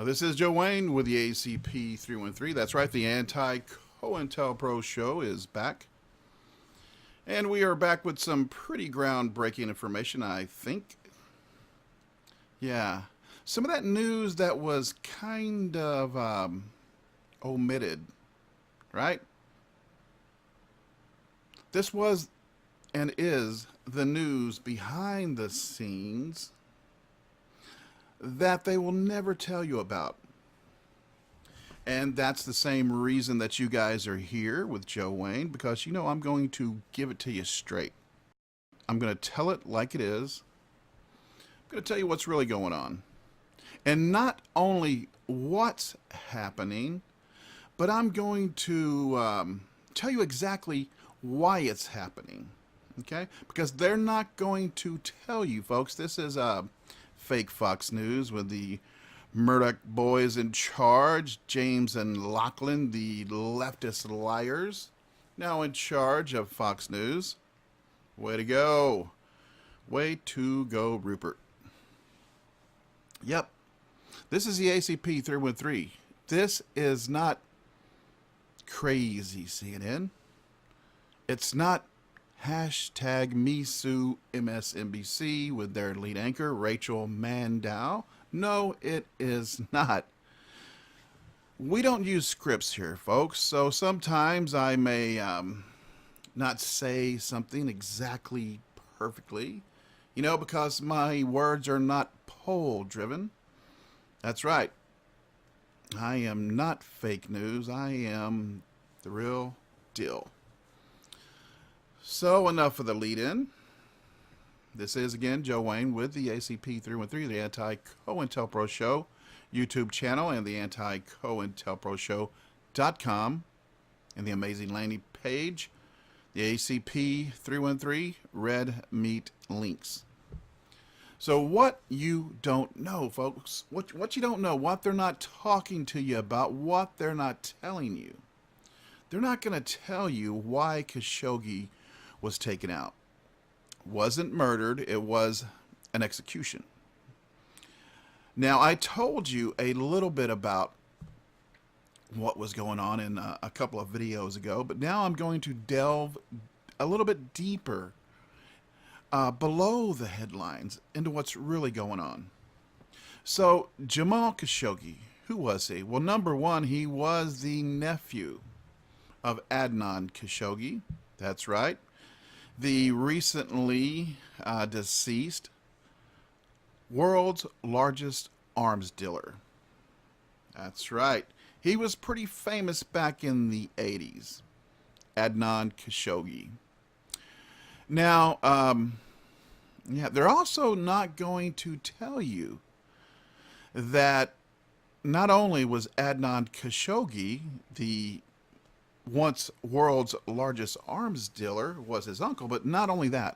This is Joe Wayne with the ACP 313. That's right, the anti-COINTELPRO show is back. And we are back with some pretty groundbreaking information, I think. Yeah, some of that news that was kind of omitted, right? This was and is the news behind the scenes that they will never tell you about. And that's the same reason that you guys are here with Joe Wayne, because I'm going to give it to you straight. I'm going to tell it like it is. I'm going to tell you what's really going on. And not only what's happening, but I'm going to tell you exactly why it's happening. Okay? Because they're not going to tell you, folks. This is fake Fox News with the Murdoch boys in charge, James and Lachlan, the leftist liars, now in charge of Fox News. Way to go. Way to go, Rupert. Yep. This is the ACP 313. This is not crazy CNN. It's not hashtag MeSueMSNBC with their lead anchor, Rachel Maddow. No, it is not. We don't use scripts here, folks, so sometimes I may not say something exactly perfectly, because my words are not poll driven. That's right. I am not fake news. I am the real deal. So enough of the lead-in. This is, again, Joe Wayne with the ACP 313, the Anti-COINTELPRO Show YouTube channel, and the Anti-COINTELPROShow.com, and the amazing landing page, the ACP 313 Red Meat Links. So what you don't know, folks, what you don't know, what they're not talking to you about, what they're not telling you. They're not going to tell you why Khashoggi was taken out. Wasn't murdered, it was an execution. Now, I told you a little bit about what was going on in a couple of videos ago, but now I'm going to delve a little bit deeper below the headlines into what's really going on. So, Jamal Khashoggi, who was he? Well, number one, he was the nephew of Adnan Khashoggi. That's right. The recently deceased world's largest arms dealer. That's right. He was pretty famous back in the 80s. Adnan Khashoggi. Now, they're also not going to tell you that not only was Adnan Khashoggi the once world's largest arms dealer, was his uncle, but not only that,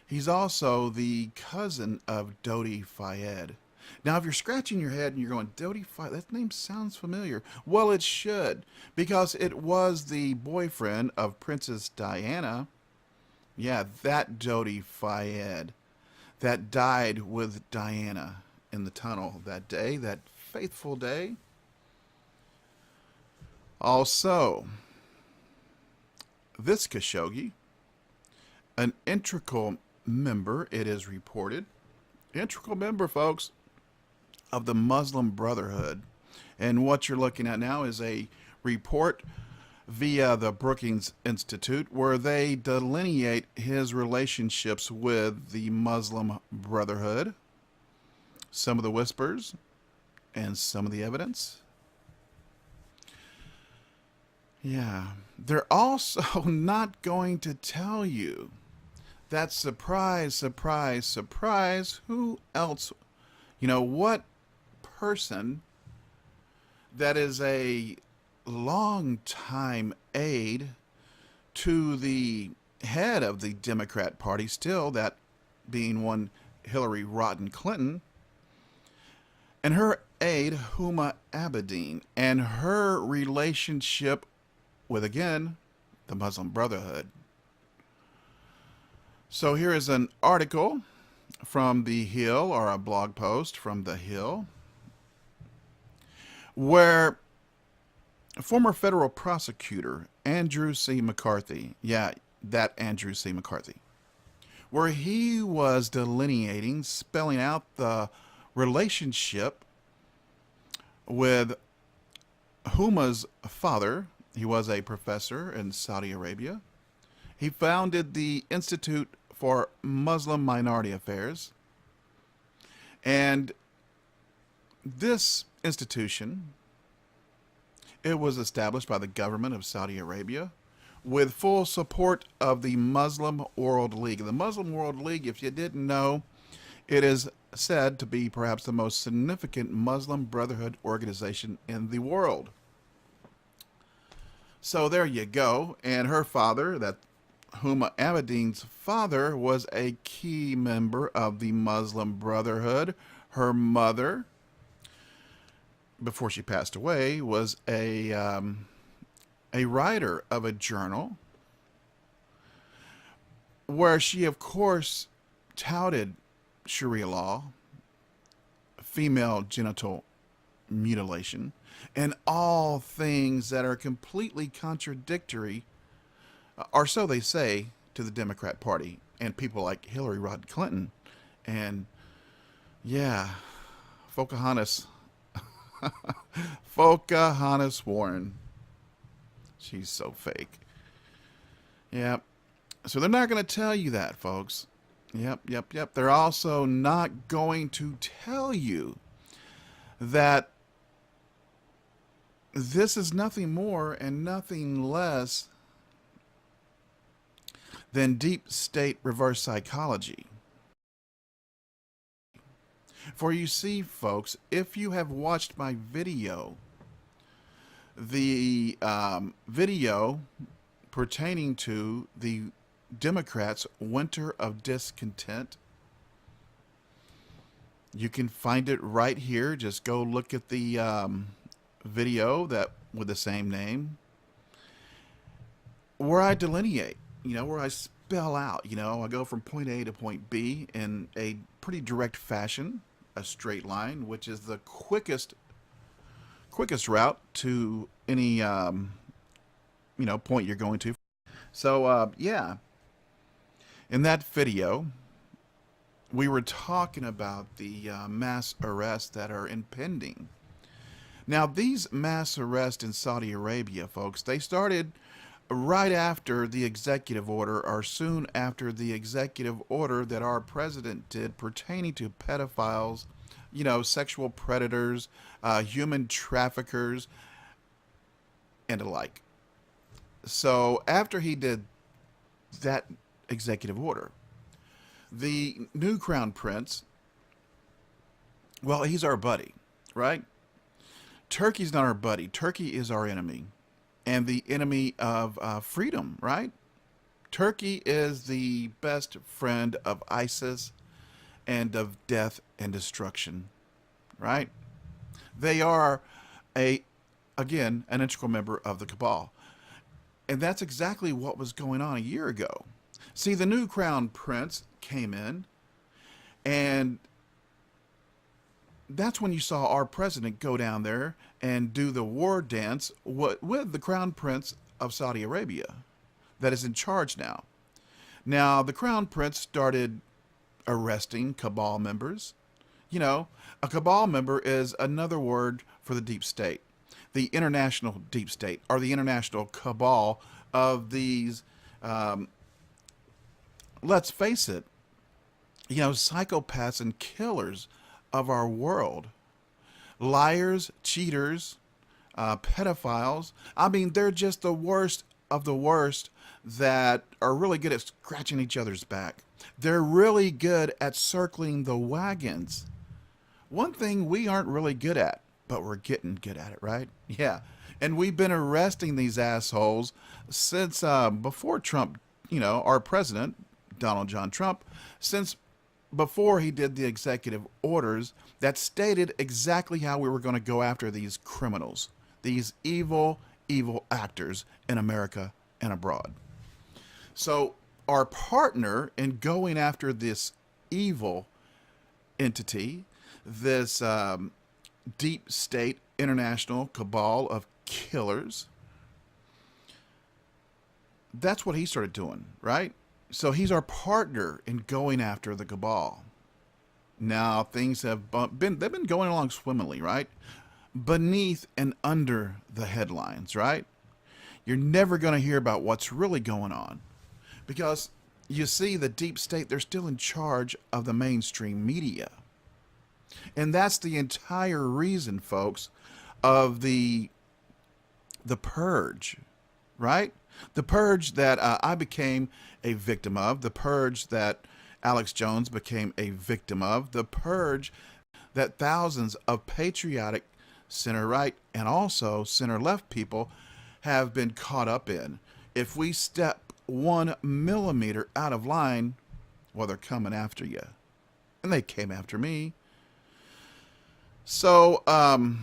he's also the cousin of Dodi Fayed. Now, if you're scratching your head and you're going, Dodi Fayed, that name sounds familiar. Well, it should, because it was the boyfriend of Princess Diana. Yeah, that Dodi Fayed that died with Diana in the tunnel that day, that fateful day. Also, this Khashoggi, an integral member, it is reported, integral member, folks, of the Muslim Brotherhood. And what you're looking at now is a report via the Brookings Institute where they delineate his relationships with the Muslim Brotherhood, some of the whispers, and some of the evidence. Yeah, they're also not going to tell you that, surprise, surprise, surprise, who else, what person that is a longtime aide to the head of the Democrat Party still, that being one Hillary Rodham Clinton, and her aide, Huma Abedin, and her relationship with, again, the Muslim Brotherhood. So here is an article from The Hill, or a blog post from The Hill. where former federal prosecutor Andrew C. McCarthy, yeah, that Andrew C. McCarthy, where he was delineating, spelling out the relationship with Huma's father. He was a professor in Saudi Arabia. He founded the Institute for Muslim Minority Affairs. And this institution, it was established by the government of Saudi Arabia with full support of the Muslim World League. The Muslim World League, if you didn't know, it is said to be perhaps the most significant Muslim Brotherhood organization in the world. So there you go. And her father, that Huma Abedin's father, was a key member of the Muslim Brotherhood. Her mother, before she passed away, was a writer of a journal where she, of course, touted Sharia law, female genital mutilation, and all things that are completely contradictory, or so they say, to the Democrat Party and people like Hillary Rodham Clinton. And yeah, Pocahontas. Pocahontas Warren. She's so fake. Yep. So they're not going to tell you that, folks. Yep. They're also not going to tell you that this is nothing more and nothing less than deep state reverse psychology. For you see, folks, if you have watched my video, the video pertaining to the Democrats' winter of discontent, you can find it right here. Just go look at the video that with the same name, where I delineate, where I spell out, I go from point A to point B in a pretty direct fashion, a straight line, which is the quickest route to any point you're going to. So yeah, in that video we were talking about the mass arrests that are impending. Now, these mass arrests in Saudi Arabia, folks, they started right after the executive order, or soon after the executive order that our president did pertaining to pedophiles, sexual predators, human traffickers, and alike. So after he did that executive order, the new crown prince, well, he's our buddy, right? Turkey's not our buddy. Turkey is our enemy, and the enemy of freedom, right? Turkey is the best friend of ISIS and of death and destruction, right? They are again, an integral member of the cabal. And that's exactly what was going on a year ago. See, the new crown prince came in, and that's when you saw our president go down there and do the war dance with the crown prince of Saudi Arabia that is in charge now. Now, the crown prince started arresting cabal members. A cabal member is another word for the deep state, the international deep state, or the international cabal of these, let's face it, psychopaths and killers of our world. Liars, cheaters, pedophiles. I mean, they're just the worst of the worst that are really good at scratching each other's back. They're really good at circling the wagons. One thing we aren't really good at, but we're getting good at it, right? Yeah. And we've been arresting these assholes since before Trump, our president, Donald John Trump, since before he did the executive orders that stated exactly how we were going to go after these criminals, these evil, evil actors in America and abroad. So our partner in going after this evil entity, this deep state international cabal of killers. That's what he started doing, right? So he's our partner in going after the cabal. Now things have they've been going along swimmingly, right? Beneath and under the headlines, right? You're never going to hear about what's really going on because you see the deep state, they're still in charge of the mainstream media. And that's the entire reason, folks, of the purge, right? The purge that I became a victim of, the purge that Alex Jones became a victim of, the purge that thousands of patriotic center right and also center left people have been caught up in. If we step 1 millimeter out of line, well, they're coming after you. And they came after me. So, I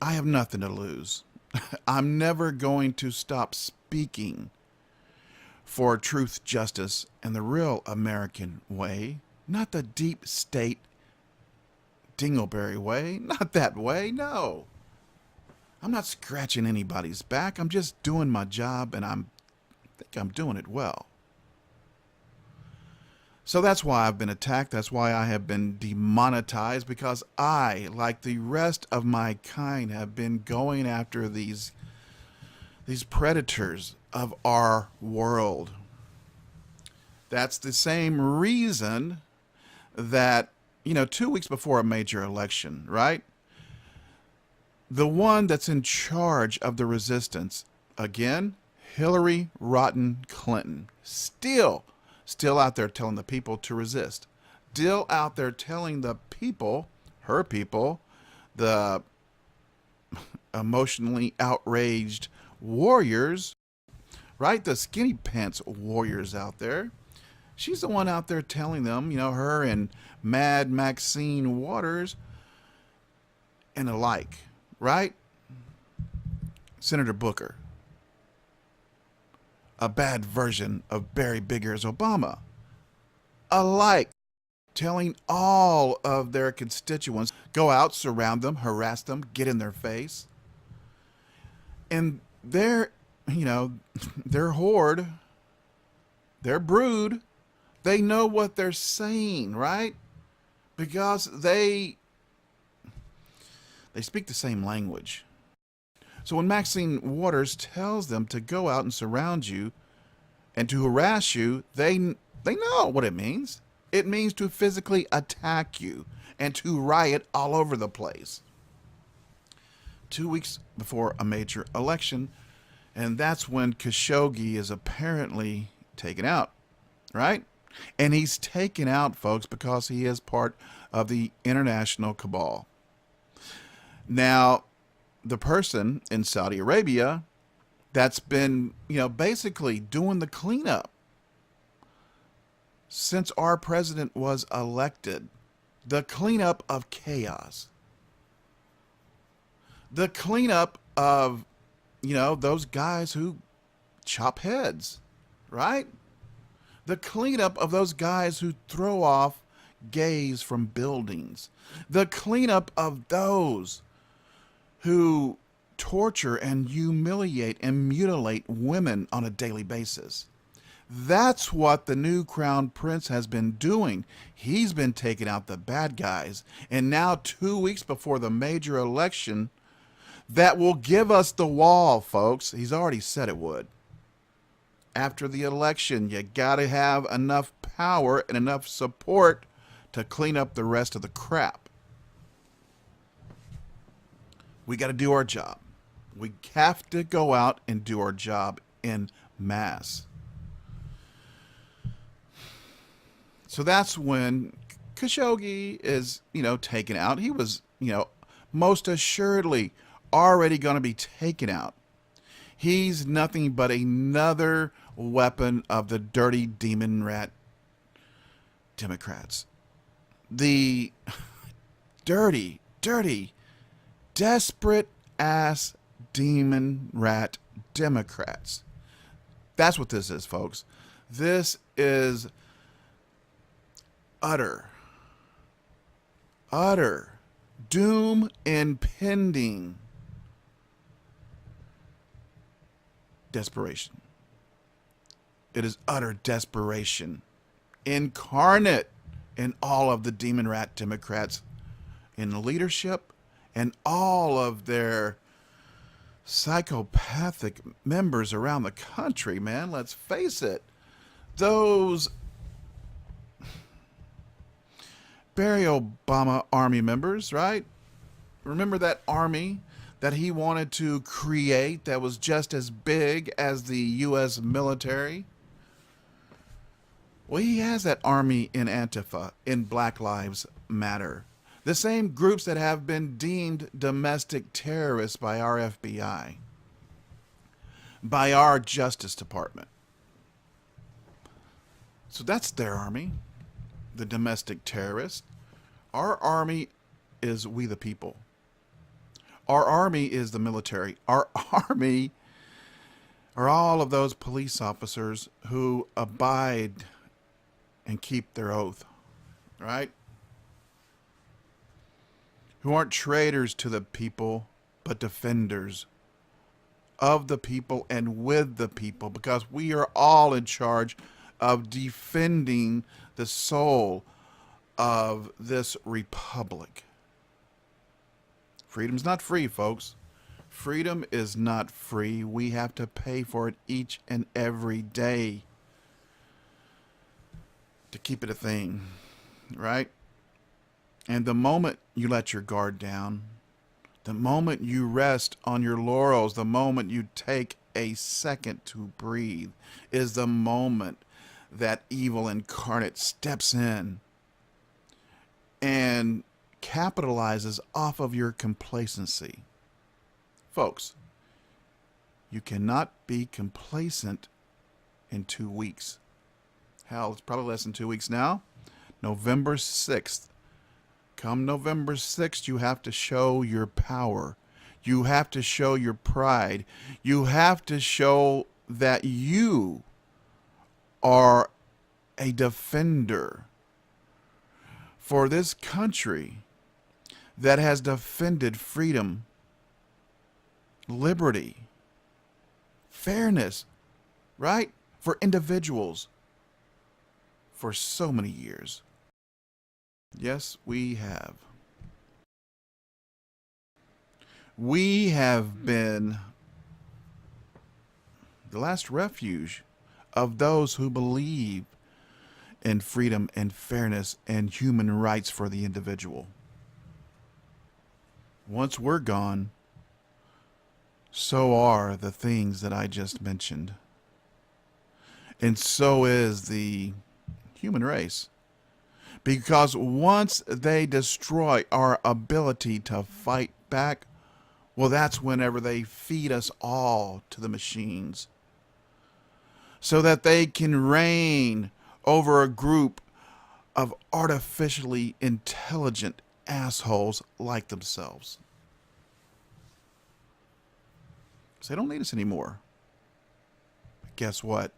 have nothing to lose. I'm never going to stop speaking for truth, justice, and the real American way, not the deep state dingleberry way, not that way, no. I'm not scratching anybody's back. I'm just doing my job, and I think I'm doing it well. So that's why I've been attacked. That's why I have been demonetized, because I, like the rest of my kind, have been going after these predators of our world. That's the same reason that, 2 weeks before a major election, right? The one that's in charge of the resistance, again, Hillary Rotten Clinton, still out there telling the people to resist. Still out there telling the people, her people, the emotionally outraged warriors, right? The skinny pants warriors out there. She's the one out there telling them, her and Mad Maxine Waters and the like, right? Senator Booker, a bad version of Barry Biggers Obama, alike, telling all of their constituents, go out, surround them, harass them, get in their face. And their horde, their brood, they know what they're saying, right? Because they speak the same language. So when Maxine Waters tells them to go out and surround you and to harass you, they know what it means. It means to physically attack you and to riot all over the place. 2 weeks before a major election, and that's when Khashoggi is apparently taken out, right? And he's taken out, folks, because he is part of the international cabal. Now, the person in Saudi Arabia that's been, basically doing the cleanup since our president was elected, the cleanup of chaos, the cleanup of, those guys who chop heads, right? The cleanup of those guys who throw off gays from buildings, the cleanup of those who torture and humiliate and mutilate women on a daily basis. That's what the new crown prince has been doing. He's been taking out the bad guys. And now 2 weeks before the major election that will give us the wall, folks. He's already said it would. After the election, you got to have enough power and enough support to clean up the rest of the crap. We got to do our job. We have to go out and do our job in mass. So that's when Khashoggi is, taken out. He was, most assuredly already going to be taken out. He's nothing but another weapon of the dirty demon rat Democrats. The dirty, desperate ass demon rat Democrats. That's what this is, folks. This is utter Doom impending. Desperation. It is utter desperation, incarnate in all of the demon rat Democrats in leadership and all of their psychopathic members around the country, man. Let's face it. Those Barry Obama army members, right? Remember that army that he wanted to create that was just as big as the U.S. military? Well, he has that army in Antifa, in Black Lives Matter. The same groups that have been deemed domestic terrorists by our FBI, by our Justice Department. So that's their army, the domestic terrorists. Our army is we the people. Our army is the military. Our army are all of those police officers who abide and keep their oath, right? Who aren't traitors to the people, but defenders of the people and with the people, because we are all in charge of defending the soul of this republic. Freedom's not free, folks. Freedom is not free. We have to pay for it each and every day to keep it a thing, right? And the moment you let your guard down, the moment you rest on your laurels, the moment you take a second to breathe, is the moment that evil incarnate steps in and capitalizes off of your complacency. Folks, you cannot be complacent in 2 weeks. Hell, it's probably less than 2 weeks now. November 6th. Come November 6th, you have to show your power. You have to show your pride. You have to show that you are a defender for this country that has defended freedom, liberty, fairness, right? For individuals for so many years. Yes, we have. We have been the last refuge of those who believe in freedom and fairness and human rights for the individual. Once we're gone, so are the things that I just mentioned. And so is the human race. Because once they destroy our ability to fight back, well, that's whenever they feed us all to the machines, so that they can reign over a group of artificially intelligent assholes like themselves. So they don't need us anymore. But guess what?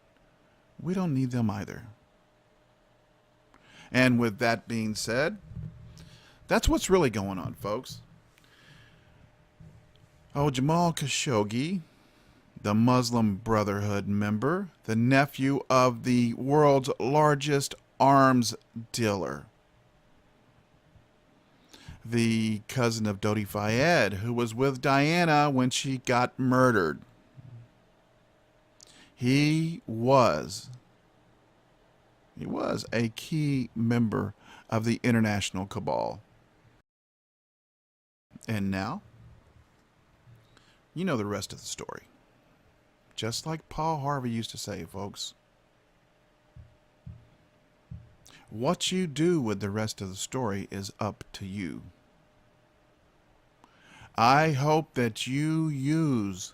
We don't need them either. And with that being said, that's what's really going on, folks. Oh, Jamal Khashoggi, the Muslim Brotherhood member, the nephew of the world's largest arms dealer, the cousin of Dodi Fayed, who was with Diana when she got murdered. He was a key member of the international cabal. And now, you know the rest of the story. Just like Paul Harvey used to say, folks. What you do with the rest of the story is up to you. I hope that you use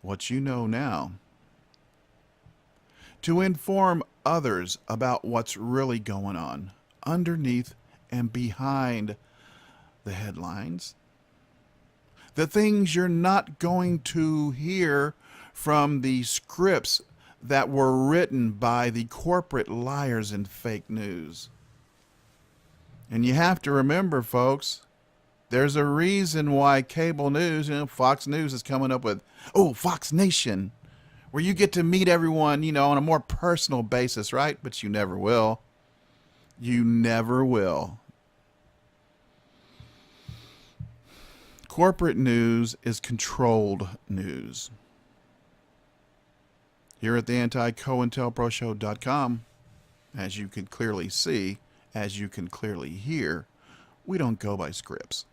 what you know now to inform others about what's really going on underneath and behind the headlines. The things you're not going to hear from the scripts that were written by the corporate liars and fake news. And you have to remember, folks, there's a reason why cable news, Fox News is coming up with, oh, Fox Nation, where you get to meet everyone, on a more personal basis, right? But you never will. You never will. Corporate news is controlled news. Here at the anti-COINTELPROShow.com, as you can clearly see, as you can clearly hear, we don't go by scripts.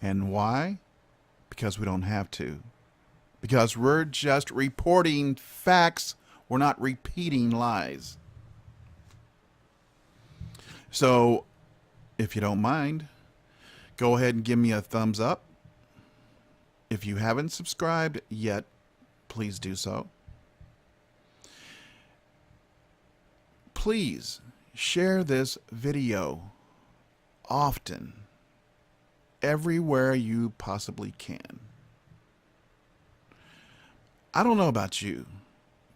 And why? Because we don't have to. Because we're just reporting facts. We're not repeating lies. So, if you don't mind, go ahead and give me a thumbs up. If you haven't subscribed yet, please do so. Please share this video often, everywhere you possibly can. I don't know about you,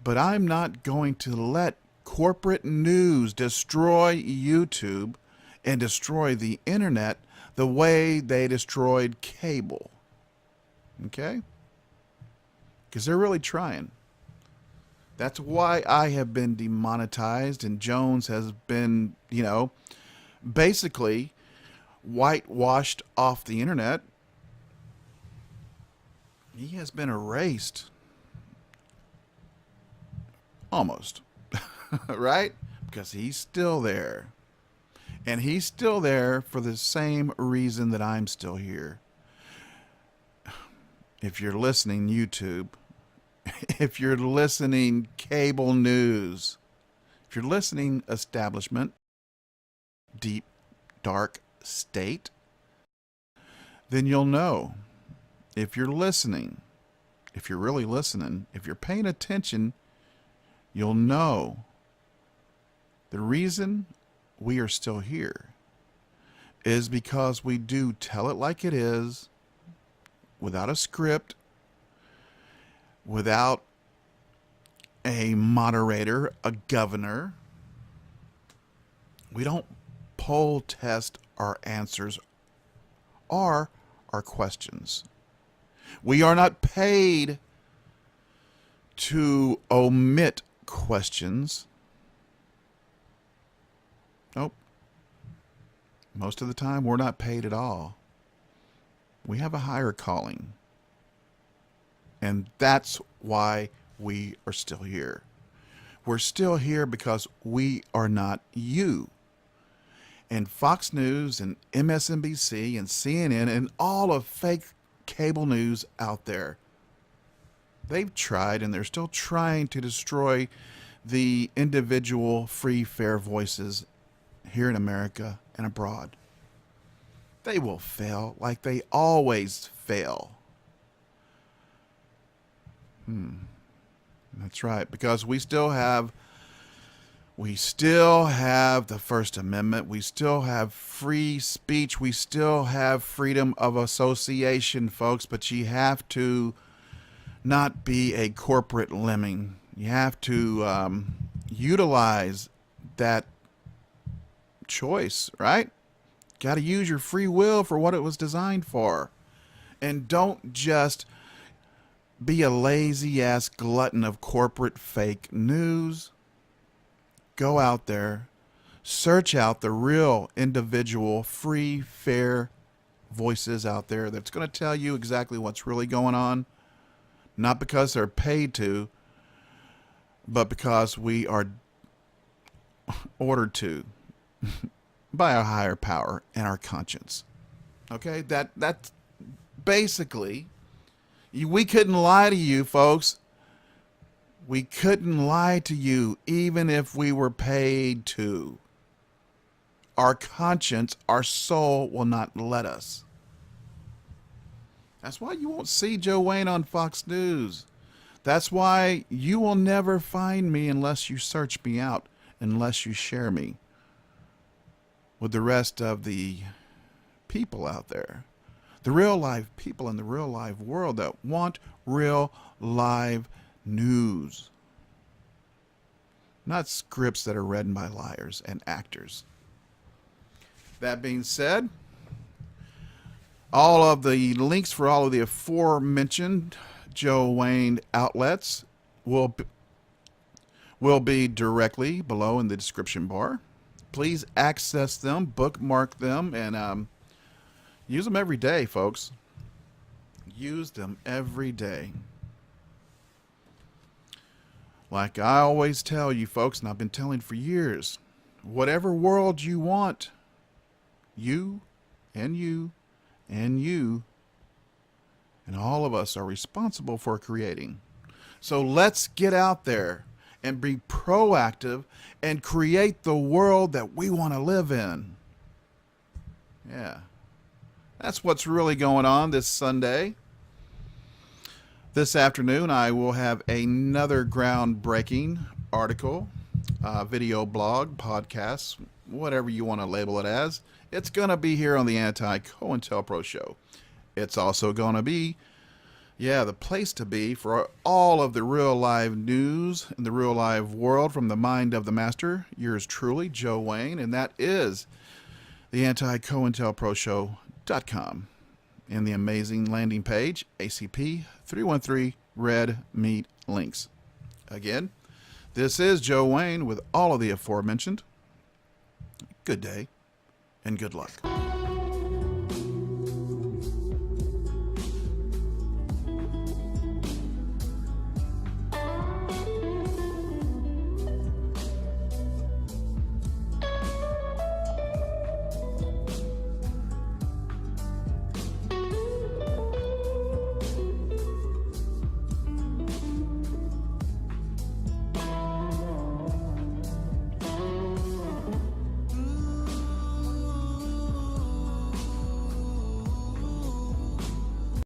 but I'm not going to let corporate news destroy YouTube and destroy the internet the way they destroyed cable. Okay? Because they're really trying. That's why I have been demonetized and Jones has been, basically whitewashed off the internet. He has been erased. Almost. Right? Because he's still there. And he's still there for the same reason that I'm still here. If you're listening, YouTube, if you're listening, cable news, if you're listening, establishment, deep, dark state, then you'll know. If you're listening, if you're really listening, if you're paying attention, you'll know the reason we are still here is because we do tell it like it is, without a script, without a moderator, a governor. We don't poll test our answers or our questions. We are not paid to omit questions. Nope. Most of the time, we're not paid at all. We have a higher calling. And that's why we are still here. We're still here because we are not you. And Fox News and MSNBC and CNN and all of fake cable news out there, they've tried and they're still trying to destroy the individual free, fair voices here in America and abroad. They will fail like they always fail. That's right, because we still have the First Amendment. We still have free speech. We still have freedom of association, folks, but you have to not be a corporate lemming. You have to utilize that choice, right? Got to use your free will for what it was designed for. And don't just be a lazy ass glutton of corporate fake news. Go out there, search out the real individual, free, fair voices out there that's going to tell you exactly what's really going on. Not because they're paid to, but because we are ordered to by our higher power and our conscience. Okay, that's basically, we couldn't lie to you, folks. We couldn't lie to you even if we were paid to. Our conscience, our soul will not let us. That's why you won't see Joe Wayne on Fox News. That's why you will never find me unless you search me out, unless you share me with the rest of the people out there. The real live people in the real live world that want real live news. Not scripts that are read by liars and actors. That being said, all of the links for all of the aforementioned Joe Wayne outlets will be directly below in the description bar. Please access them, bookmark them, and use them every day, folks. Use them every day. Like I always tell you folks, and I've been telling for years, whatever world you want, you and you and you and all of us are responsible for creating. So let's get out there and be proactive and create the world that we want to live in. Yeah. That's what's really going on this Sunday. This afternoon, I will have another groundbreaking article, video blog, podcast, whatever you want to label it as. It's going to be here on the Anti-COINTELPRO show. It's also going to be, the place to be for all of the real live news in the real live world from the mind of the master. Yours truly, Joe Wayne, and that is the Anti-COINTELPROshow.com. In the amazing landing page, ACP 313 Red Meat Links. Again, this is Joe Wayne with all of the aforementioned. Good day and good luck.